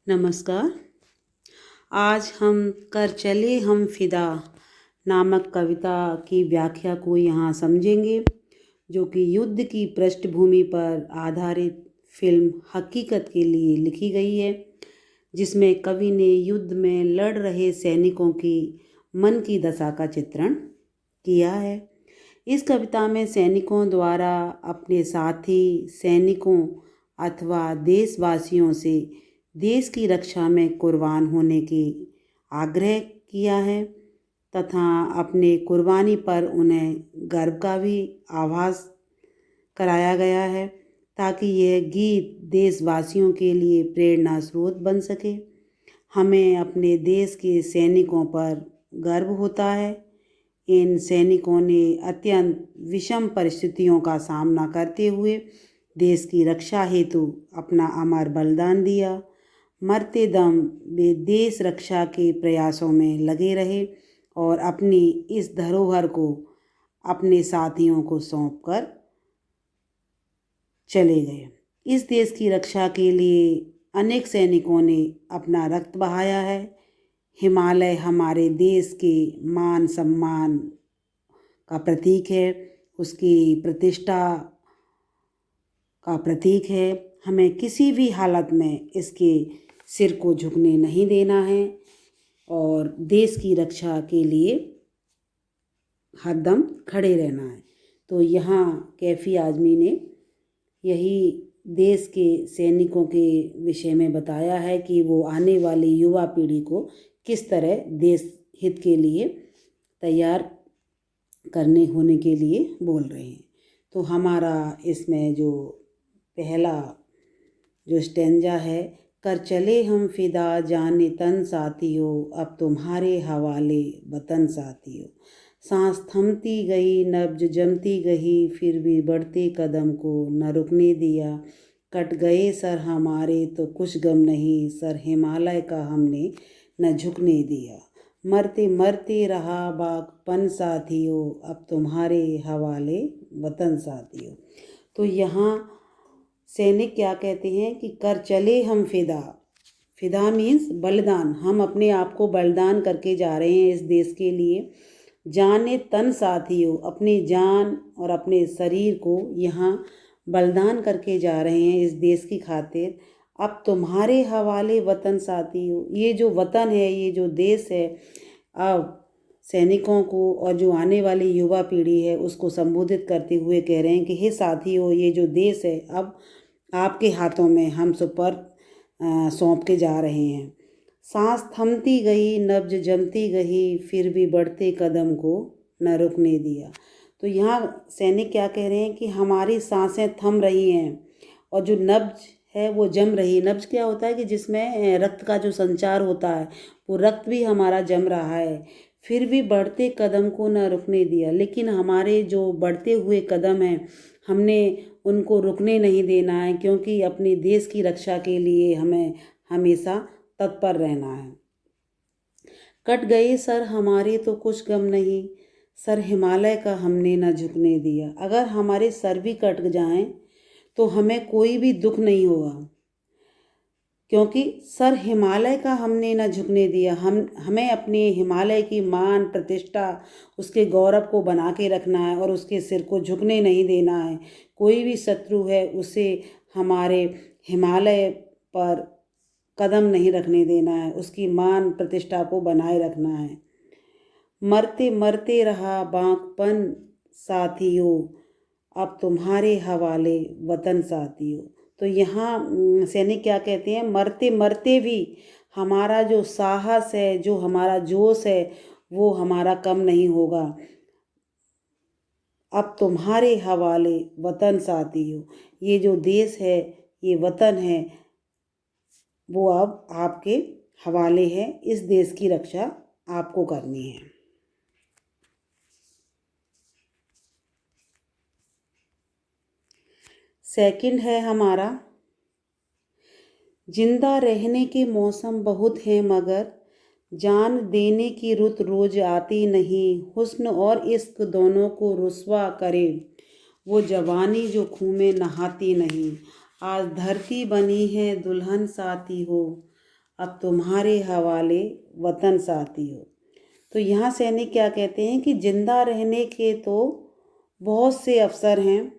नमस्कार। आज हम कर चले हम फिदा नामक कविता की व्याख्या को यहाँ समझेंगे, जो कि युद्ध की पृष्ठभूमि पर आधारित फिल्म हकीकत के लिए लिखी गई है, जिसमें कवि ने युद्ध में लड़ रहे सैनिकों की मन की दशा का चित्रण किया है। इस कविता में सैनिकों द्वारा अपने साथी सैनिकों अथवा देशवासियों से देश की रक्षा में कुर्बान होने की आग्रह किया है तथा अपने कुर्बानी पर उन्हें गर्व का भी आभास कराया गया है, ताकि यह गीत देशवासियों के लिए प्रेरणा स्रोत बन सके। हमें अपने देश के सैनिकों पर गर्व होता है। इन सैनिकों ने अत्यंत विषम परिस्थितियों का सामना करते हुए देश की रक्षा हेतु अपना अमर बलिदान दिया। मरते दम वे देश रक्षा के प्रयासों में लगे रहे और अपनी इस धरोहर को अपने साथियों को सौंपकर चले गए। इस देश की रक्षा के लिए अनेक सैनिकों ने अपना रक्त बहाया है। हिमालय हमारे देश के मान सम्मान का प्रतीक है, उसकी प्रतिष्ठा का प्रतीक है। हमें किसी भी हालत में इसके सिर को झुकने नहीं देना है और देश की रक्षा के लिए हरदम खड़े रहना है। तो यहाँ कैफी आज़मी ने यही देश के सैनिकों के विषय में बताया है कि वो आने वाली युवा पीढ़ी को किस तरह देश हित के लिए तैयार करने होने के लिए बोल रहे हैं। तो हमारा इसमें जो पहला जो स्टेंजा है, कर चले हम फिदा जाने तन साथियों, अब तुम्हारे हवाले वतन साथियों। सांस थमती गई नब्ज जमती गई, फिर भी बढ़ते कदम को न रुकने दिया। कट गए सर हमारे तो कुछ गम नहीं, सर हिमालय का हमने न झुकने दिया। मरते मरते रहा बागपन साथियों, अब तुम्हारे हवाले वतन साथियों। तो यहाँ सैनिक क्या कहते हैं कि कर चले हम फिदा। फिदा मीन्स बलिदान। हम अपने आप को बलिदान करके जा रहे हैं इस देश के लिए। जाने तन साथियों, अपनी जान और अपने शरीर को यहाँ बलिदान करके जा रहे हैं इस देश की खातिर। अब तुम्हारे हवाले वतन साथियों, ये जो वतन है, ये जो देश है, अब सैनिकों को और जो आने वाली युवा पीढ़ी है उसको संबोधित करते हुए कह रहे हैं कि हे साथियों, ये जो देश है अब आपके हाथों में हम सुपर सौंप के जा रहे हैं। सांस थमती गई नब्ज जमती गई, फिर भी बढ़ते कदम को न रुकने दिया। तो यहाँ सैनिक क्या कह रहे हैं कि हमारी सांसें थम रही हैं और जो नब्ज है वो जम रही। नब्ज क्या होता है कि जिसमें रक्त का जो संचार होता है, वो रक्त भी हमारा जम रहा है। फिर भी बढ़ते कदम को न रुकने दिया। लेकिन हमारे जो बढ़ते हुए कदम हैं, हमने उनको रुकने नहीं देना है, क्योंकि अपने देश की रक्षा के लिए हमें हमेशा तत्पर रहना है। कट गए सर हमारे तो कुछ गम नहीं, सर हिमालय का हमने न झुकने दिया। अगर हमारे सर भी कट जाएं तो हमें कोई भी दुख नहीं होगा, क्योंकि सर हिमालय का हमने न झुकने दिया। हमें अपने हिमालय की मान प्रतिष्ठा, उसके गौरव को बना के रखना है और उसके सिर को झुकने नहीं देना है। कोई भी शत्रु है उसे हमारे हिमालय पर कदम नहीं रखने देना है, उसकी मान प्रतिष्ठा को बनाए रखना है। मरते मरते रहा बागपन साथियों, अब तुम्हारे हवाले वतन साथियों। तो यहाँ सैनिक क्या कहते हैं, मरते मरते भी हमारा जो साहस है, जो हमारा जोश है, वो हमारा कम नहीं होगा। अब तुम्हारे हवाले वतन साथियों, ये जो देश है, ये वतन है, वो अब आपके हवाले है। इस देश की रक्षा आपको करनी है। सेकंड है हमारा, जिंदा रहने के मौसम बहुत हैं मगर जान देने की रुत रोज आती नहीं। हुस्न और इश्क दोनों को रुस्वा करे वो जवानी जो खून में नहाती नहीं। आज धरती बनी है दुल्हन साथी हो, अब तुम्हारे हवाले वतन साथियों। तो यहाँ सैनिक क्या कहते हैं कि जिंदा रहने के तो बहुत से अवसर हैं,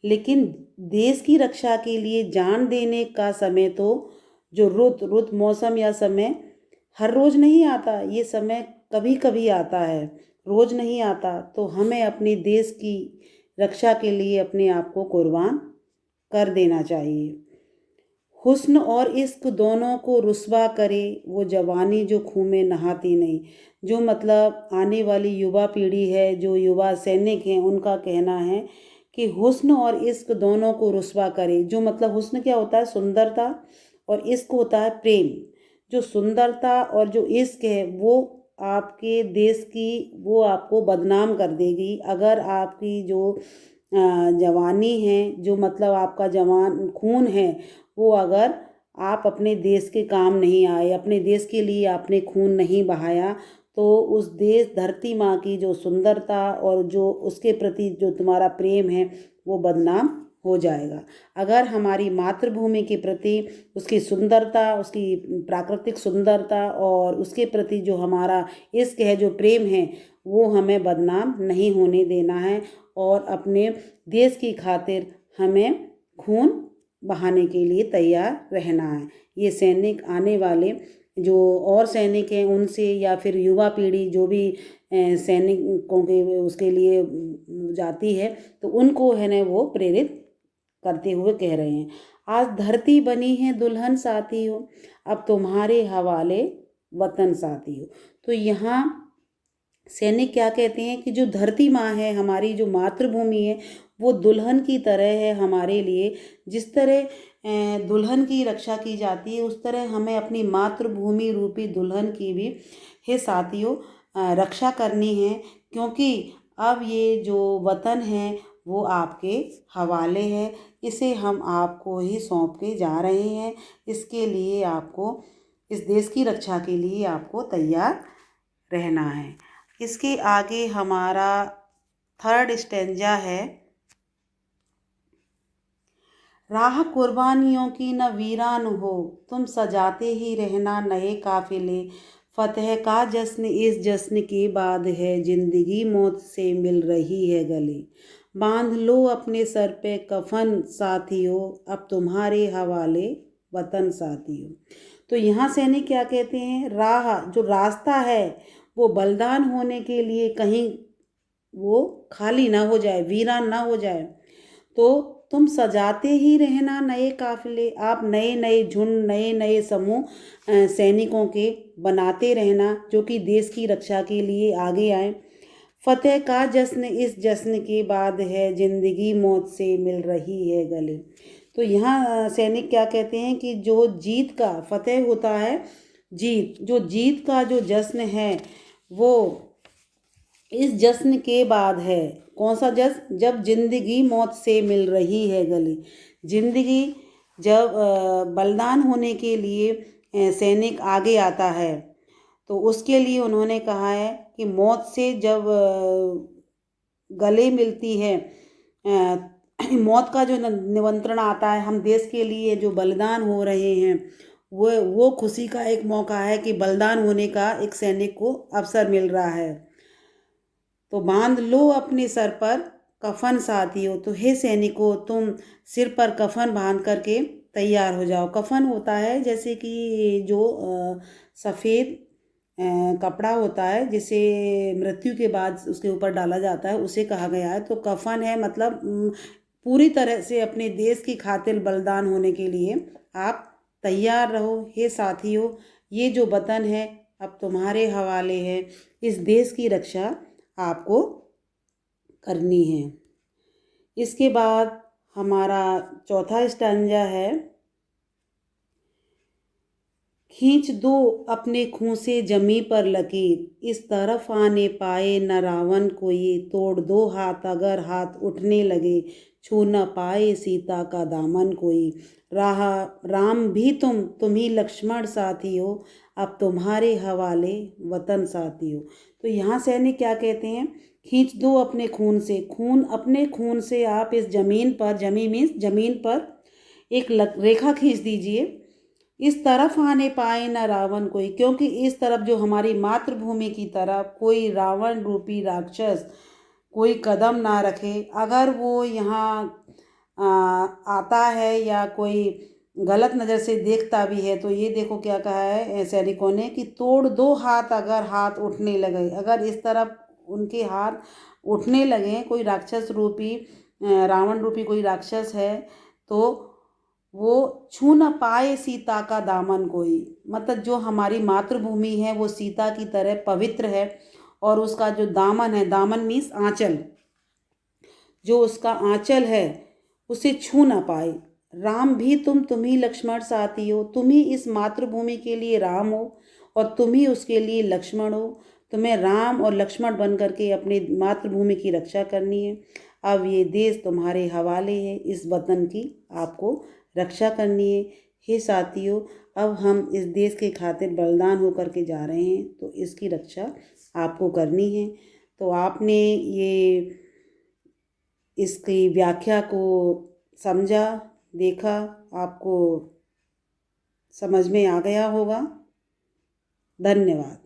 लेकिन देश की रक्षा के लिए जान देने का समय तो जो रुत मौसम या समय हर रोज नहीं आता, ये समय कभी कभी आता है, रोज नहीं आता। तो हमें अपने देश की रक्षा के लिए अपने आप को कुर्बान कर देना चाहिए। हुस्न और इश्क दोनों को रुस्वा करे वो जवानी जो खून में नहाती नहीं। जो मतलब आने वाली युवा पीढ़ी है, जो युवा सैनिक हैं, उनका कहना है कि हुस्न और इश्क दोनों को रुस्वा करे। जो मतलब हुस्न क्या होता है? सुंदरता, और इश्क होता है प्रेम। जो सुंदरता और जो इश्क है वो आपके देश की, वो आपको बदनाम कर देगी। अगर आपकी जो जवानी है, जो मतलब आपका जवान खून है, वो अगर आप अपने देश के काम नहीं आए, अपने देश के लिए आपने खून नहीं बहाया, तो उस देश धरती माँ की जो सुंदरता और जो उसके प्रति जो तुम्हारा प्रेम है वो बदनाम हो जाएगा। अगर हमारी मातृभूमि के प्रति उसकी सुंदरता, उसकी प्राकृतिक सुंदरता और उसके प्रति जो हमारा इश्क है, जो प्रेम है, वो हमें बदनाम नहीं होने देना है। और अपने देश की खातिर हमें खून बहाने के लिए तैयार रहना है। ये सैनिक आने वाले जो और सैनिक हैं उनसे, या फिर युवा पीढ़ी जो भी सैनिकों के उसके लिए जाती है, तो उनको है ना वो प्रेरित करते हुए कह रहे हैं, आज धरती बनी है दुल्हन साथियों, अब तुम्हारे हवाले वतन साथियों। तो यहाँ सैनिक क्या कहते हैं कि जो धरती माँ है, हमारी जो मातृभूमि है, वो दुल्हन की तरह है हमारे लिए। जिस तरह दुल्हन की रक्षा की जाती है, उस तरह हमें अपनी मातृभूमि रूपी दुल्हन की भी हे साथियों रक्षा करनी है। क्योंकि अब ये जो वतन है वो आपके हवाले है, इसे हम आपको ही सौंप के जा रहे हैं। इसके लिए आपको, इस देश की रक्षा के लिए आपको तैयार रहना है। इसके आगे हमारा थर्ड स्टेंजा है, राह कुर्बानियों की न वीरान हो, तुम सजाते ही रहना नए काफिले, फतह का जश्न इस जश्न के बाद है, जिंदगी मौत से मिल रही है गले, बांध लो अपने सर पे कफन साथियों, अब तुम्हारे हवाले वतन साथियों। तो यहाँ सैनिक क्या कहते हैं, राह जो रास्ता है वो बलिदान होने के लिए कहीं वो खाली ना हो जाए, वीरान ना हो जाए। तो तुम सजाते ही रहना नए काफिले, आप नए नए झुंड, नए नए समूह सैनिकों के बनाते रहना, जो कि देश की रक्षा के लिए आगे आए। फतेह का जश्न इस जश्न के बाद है, जिंदगी मौत से मिल रही है गले। तो यहाँ सैनिक क्या कहते हैं कि जो जीत का, फतेह होता है जीत, जो जीत का जो जश्न है वो इस जश्न के बाद है। कौन सा जश्न? जब जिंदगी मौत से मिल रही है गले। जिंदगी जब बलिदान होने के लिए सैनिक आगे आता है, तो उसके लिए उन्होंने कहा है कि मौत से जब गले मिलती है, मौत का जो निमंत्रण आता है, हम देश के लिए जो बलिदान हो रहे हैं, वो खुशी का एक मौका है कि बलिदान होने का एक सैनिक को अवसर मिल रहा है। तो बांध लो अपने सर पर कफन साथियों। तो हे सैनिकों, तुम सिर पर कफन बांध करके तैयार हो जाओ। कफन होता है जैसे कि जो सफ़ेद कपड़ा होता है, जिसे मृत्यु के बाद उसके ऊपर डाला जाता है, उसे कहा गया है। तो कफन है मतलब पूरी तरह से अपने देश की खातिर बलिदान होने के लिए आप तैयार रहो। हे साथियों, ये जो वतन है अब तुम्हारे हवाले है, इस देश की रक्षा आपको करनी है। इसके बाद हमारा चौथा स्टैंजा है, खींच दो अपने खूं से जमी पर लकीर, इस तरफ आने पाए न रावण कोई, तोड़ दो हाथ अगर हाथ उठने लगे, छू न पाए सीता का दामन कोई, राह राम भी तुम ही लक्ष्मण साथी हो, अब तुम्हारे हवाले वतन साथी हो। तो यहाँ सैनिक क्या कहते हैं, खींच दो अपने खून से, खून अपने खून से आप इस जमीन पर, जमी मीन्स जमीन पर एक रेखा खींच दीजिए। इस तरफ आने पाए न रावण कोई, क्योंकि इस तरफ जो हमारी मातृभूमि की तरफ कोई रावण रूपी राक्षस कोई कदम ना रखे। अगर वो यहाँ आता है या कोई गलत नज़र से देखता भी है तो ये देखो क्या कहा है सैनिकों ने कि तोड़ दो हाथ अगर हाथ उठने लगे। अगर इस तरफ उनके हाथ उठने लगे, कोई राक्षस रूपी रावण रूपी कोई राक्षस है, तो वो छू न पाए सीता का दामन कोई। मतलब जो हमारी मातृभूमि है वो सीता की तरह पवित्र है, और उसका जो दामन है, दामन मीन्स आंचल, जो उसका आंचल है उसे छू ना पाए। राम भी तुम ही लक्ष्मण साथी हो। तुम ही इस मातृभूमि के लिए राम हो और तुम ही उसके लिए लक्ष्मण हो। तुम्हें राम और लक्ष्मण बन करके अपनी मातृभूमि की रक्षा करनी है। अब ये देश तुम्हारे हवाले है, इस वतन की आपको रक्षा करनी है। हे साथियों, अब हम इस देश के खातिर बलिदान होकर के जा रहे हैं, तो इसकी रक्षा आपको करनी है। तो आपने ये इसकी व्याख्या को समझा, देखा, आपको समझ में आ गया होगा। धन्यवाद।